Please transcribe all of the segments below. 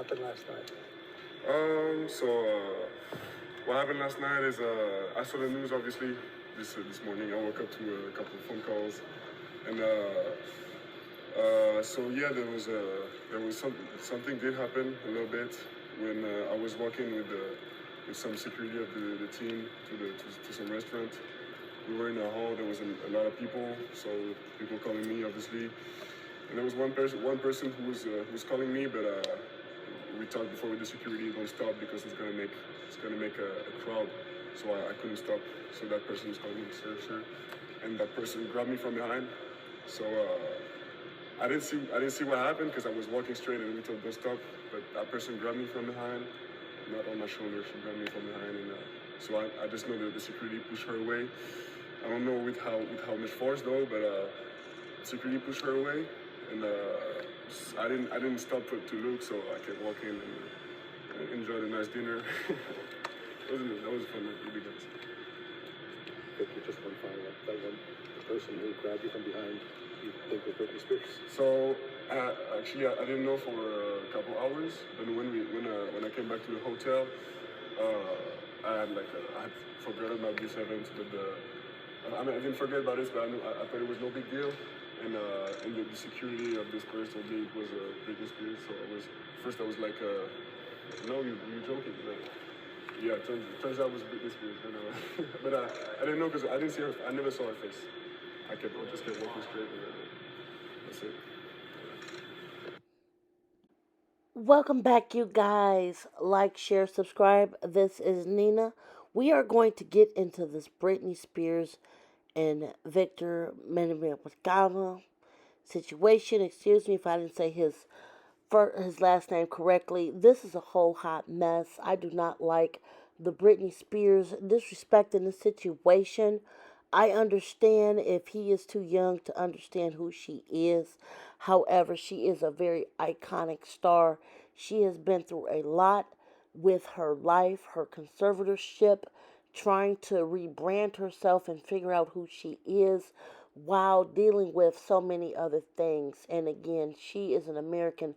happened last night? What happened last night is I saw the news obviously this morning. I woke up to a couple of phone calls, and something did happen a little bit when I was walking with some security of the team to some restaurant. We were in a hall. There was a lot of people, so people calling me obviously, and there was one person who was calling me, but we talked before with the security, don't stop because it's gonna make a crowd. So I couldn't stop. So that person was calling me, sir, and that person grabbed me from behind. So I didn't see what happened because I was walking straight and we told don't stop. But that person grabbed me from behind, not on my shoulder. She grabbed me from behind, and so I just know that the security pushed her away. I don't know with how much force though, but security pushed her away, and I didn't stop to look, so I kept walking and enjoyed a nice dinner. That was fun, really good. Victor, just one follow-up. The person who grabbed you from behind, you think was Britney Spears? So actually, I didn't know for a couple hours, but when I came back to the hotel, I had forgotten about this event, but I didn't forget about this, but I thought it was no big deal. And the security of this place told me it was Britney Spears. So I was like, no, you're joking. But yeah, turns out it was Britney Spears. But I didn't know because I didn't see her. I never saw her face. I just kept walking straight, and that's it. Welcome back, you guys. Like, share, subscribe. This is Nina. We are going to get into this Britney Spears and Victor Wembanyama situation. Excuse me if I didn't say his last name correctly. This is a whole hot mess. I do not like the Britney Spears disrespecting the situation. I understand if he is too young to understand who she is. However, she is a very iconic star. She has been through a lot with her life, her conservatorship, trying to rebrand herself and figure out who she is while dealing with so many other things. And again, she is an American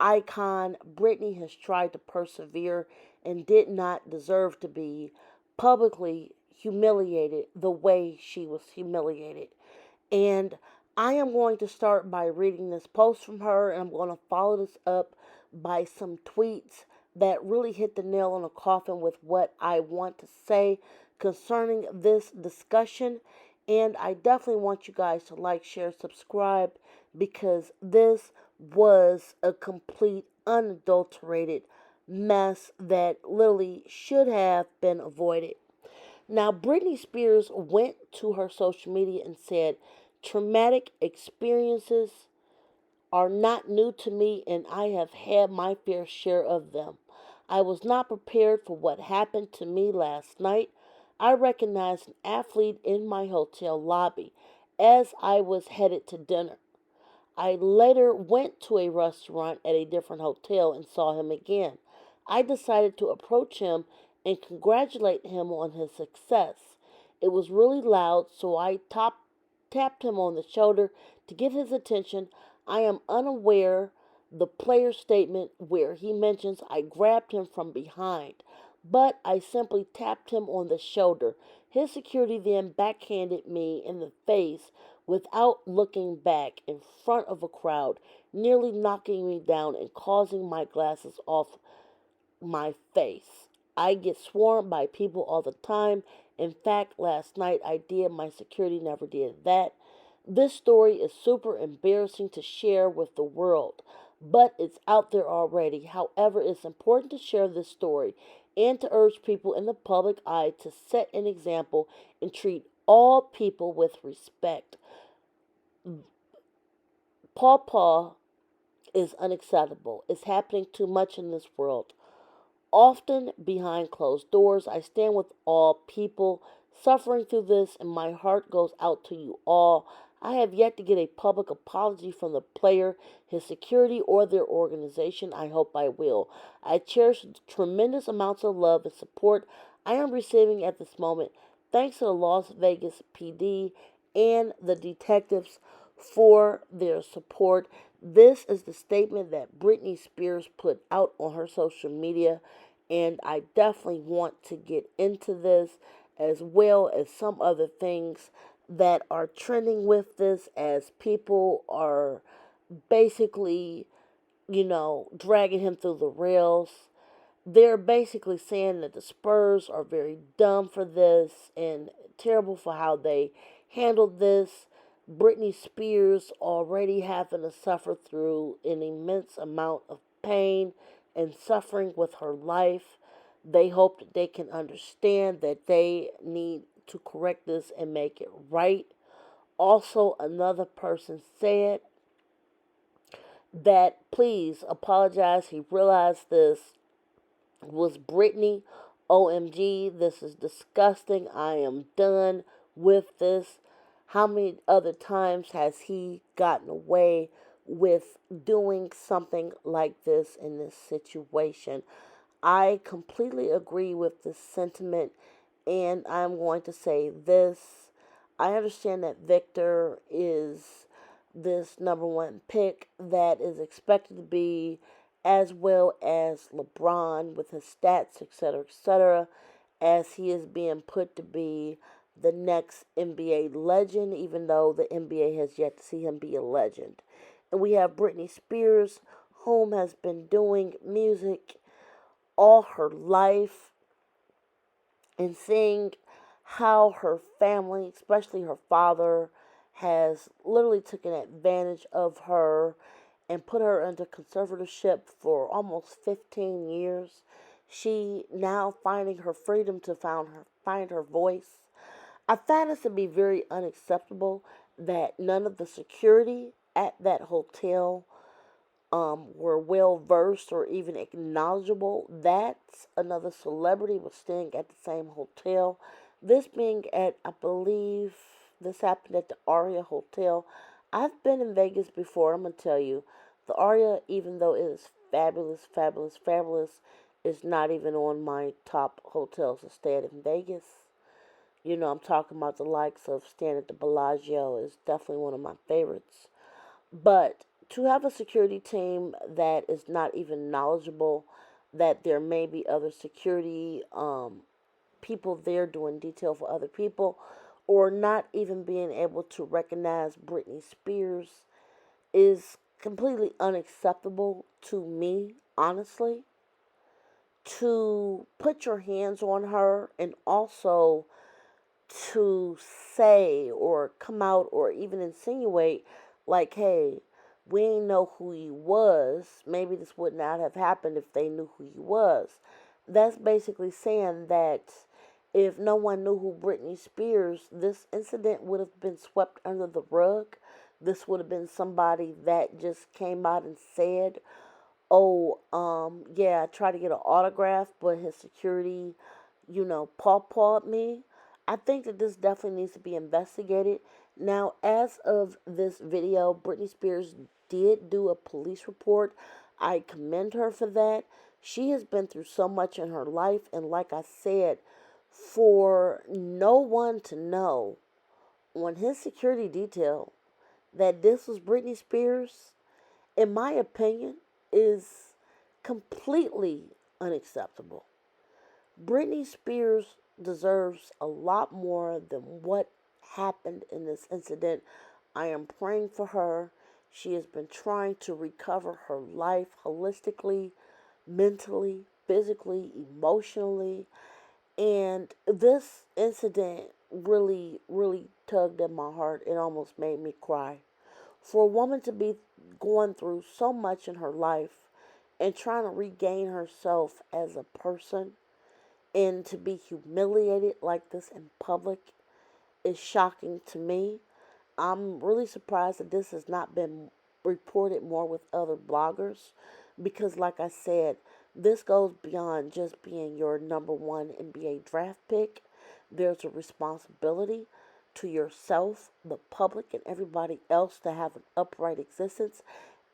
icon. Britney has tried to persevere and did not deserve to be publicly humiliated the way she was humiliated. And I am going to start by reading this post from her, and I'm going to follow this up by some tweets that really hit the nail on the coffin with what I want to say concerning this discussion. And I definitely want you guys to like, share, subscribe because this was a complete, unadulterated mess that literally should have been avoided. Now, Britney Spears went to her social media and said, traumatic experiences are not new to me, and I have had my fair share of them. I was not prepared for what happened to me last night. I recognized an athlete in my hotel lobby as I was headed to dinner. I later went to a restaurant at a different hotel and saw him again. I decided to approach him and congratulate him on his success. It was really loud, so I tapped him on the shoulder to get his attention. I am unaware the player statement where he mentions I grabbed him from behind, but I simply tapped him on the shoulder. His security then backhanded me in the face without looking back in front of a crowd, nearly knocking me down and causing my glasses off my face. I get swarmed by people all the time. In fact, last night I did. My security never did that. This story is super embarrassing to share with the world, but it's out there already. However, it's important to share this story and to urge people in the public eye to set an example and treat all people with respect. Paw is unacceptable. It's happening too much in this world. Often behind closed doors, I stand with all people suffering through this, and my heart goes out to you all. I have yet to get a public apology from the player, his security, or their organization. I hope I will. I cherish the tremendous amounts of love and support I am receiving at this moment, thanks to the Las Vegas PD and the detectives for their support. This is the statement that Britney Spears put out on her social media, and I definitely want to get into this as well as some other things that are trending with this as people are basically, dragging him through the rails. They're basically saying that the Spurs are very dumb for this and terrible for how they handled this. Britney Spears already having to suffer through an immense amount of pain and suffering with her life. They hope that they can understand that they need to correct this and make it right. Also, another person said that please apologize. He realized this was Britney. OMG, this is disgusting. I am done with this. How many other times has he gotten away with doing something like this in this situation? I completely agree with this sentiment, and I'm going to say this. I understand that Victor is this number one pick that is expected to be, as well as LeBron with his stats, etc., as he is being put to be the next NBA legend, even though the NBA has yet to see him be a legend. And we have Britney Spears, whom has been doing music all her life, and seeing how her family, especially her father, has literally taken advantage of her and put her into conservatorship for almost 15 years. She now finding her freedom to find her voice. I find this to be very unacceptable that none of the security at that hotel were well versed or even acknowledgeable that another celebrity was staying at the same hotel. This being at, I believe, this happened at the Aria Hotel. I've been in Vegas before. I'm gonna tell you, the Aria, even though it is fabulous, fabulous, fabulous, is not even on my top hotels to stay at in Vegas. I'm talking about the likes of staying at the Bellagio is definitely one of my favorites. But to have a security team that is not even knowledgeable that there may be other security people there doing detail for other people, or not even being able to recognize Britney Spears is completely unacceptable to me, honestly. To put your hands on her and also to say or come out or even insinuate like, hey, we ain't know who he was, maybe this would not have happened if they knew who he was. That's basically saying that if no one knew who Britney Spears, this incident would have been swept under the rug. This would have been somebody that just came out and said, oh, yeah, I tried to get an autograph, but his security, pawpawed me. I think that this definitely needs to be investigated. Now, as of this video, Britney Spears did do a police report. I commend her for that. She has been through so much in her life, and like I said, for no one to know on his security detail that this was Britney Spears, in my opinion, is completely unacceptable. Britney Spears deserves a lot more than what happened in this incident. I am praying for her. She has been trying to recover her life holistically, mentally, physically, emotionally. And this incident really, really tugged at my heart. It almost made me cry. For a woman to be going through so much in her life and trying to regain herself as a person and to be humiliated like this in public is shocking to me. I'm really surprised that this has not been reported more with other bloggers because, like I said, this goes beyond just being your number one NBA draft pick. There's a responsibility to yourself, the public, and everybody else to have an upright existence.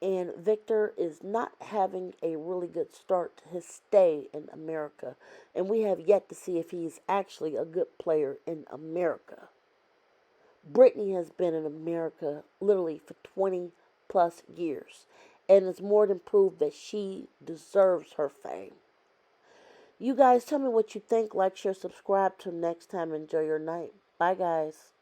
And Victor is not having a really good start to his stay in America. And we have yet to see if he's actually a good player in America. Britney has been in America literally for 20 plus years, and it's more than proof that she deserves her fame. You guys tell me what you think. Like, share, subscribe. Till next time, enjoy your night. Bye, guys.